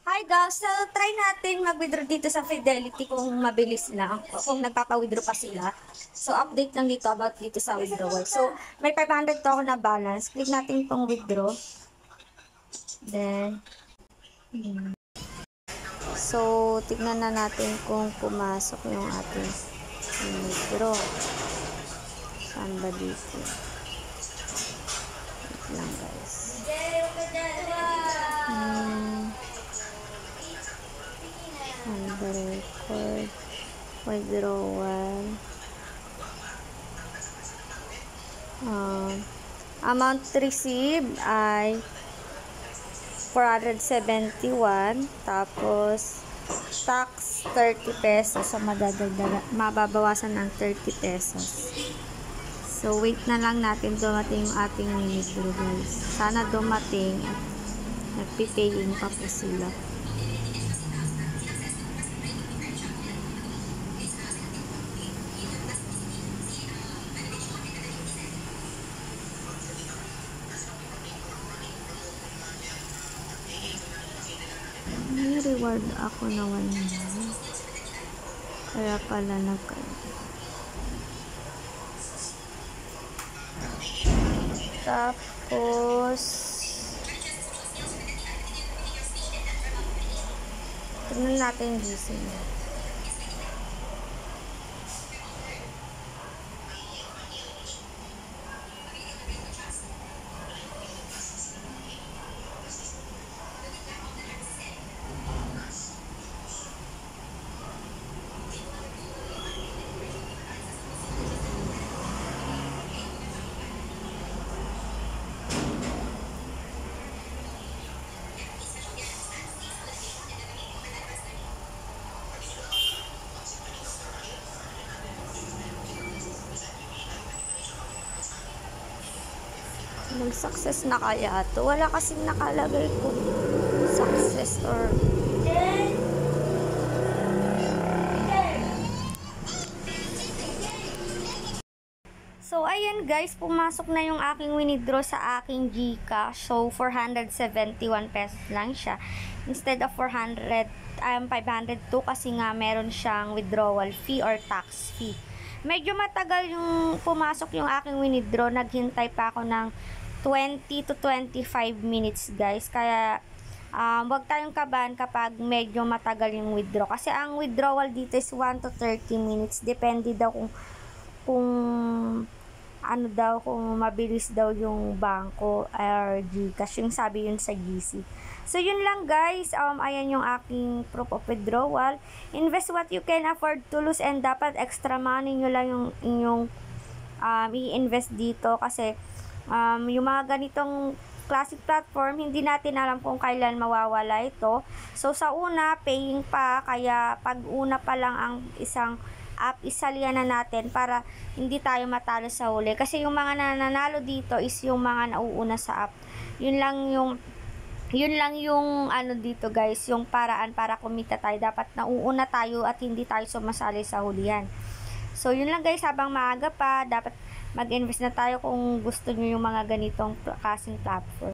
Hi guys, so try natin mag-withdraw dito sa Fidelity kung mabilis lang, kung nagpapa-withdraw pa sila. So update lang dito about dito sa withdrawal. So may 500 to ako na balance. Click natin itong withdraw. Then, so tignan na natin kung pumasok yung ating withdraw. Saan ba dito? Wait lang guys. Record withdrawal. Amount received ay 471, tapos tax 30 pesos, so mababawasan ng 30 pesos. So wait na lang natin dumating yung ating withdraw guys. Sana dumating at nagpipaying pa po sila. May reward ako na 1 million. Kaya pala tapos tignan natin yung GC niya. Mag-success na kaya to? Wala kasing nakalagay kung success or so ayan guys, pumasok na yung aking withdraw sa aking GCash. So 471 pesos lang siya instead of 502 kasi nga meron siyang withdrawal fee or tax fee. Medyo matagal yung pumasok yung aking withdraw. Naghintay pa ako ng 20 to 25 minutes guys. Kaya wag tayong kabahan kapag medyo matagal yung withdraw. Kasi ang withdrawal dito is 1 to 30 minutes. Depende daw kung ano daw, kung mabilis daw yung bangko or GCash. Yung sabi yun sa GC. So yun lang guys. Ayan yung aking proof of withdrawal. Invest what you can afford to lose, and dapat extra money nyo lang yung inyong i-invest dito kasi yung mga ganitong classic platform, hindi natin alam kung kailan mawawala ito. So sa una, paying pa, kaya pag una pa lang ang isang app, isalihan na natin para hindi tayo matalo sa huli. Kasi yung mga nananalo dito is yung mga nauuna sa app. Yun lang yung ano dito guys, yung paraan para kumita tayo. Dapat nauuna tayo at hindi tayo sumasali sa hulihan. So yun lang guys, habang maaga pa, dapat mag-invest na tayo kung gusto nyo yung mga ganitong klaseng platform.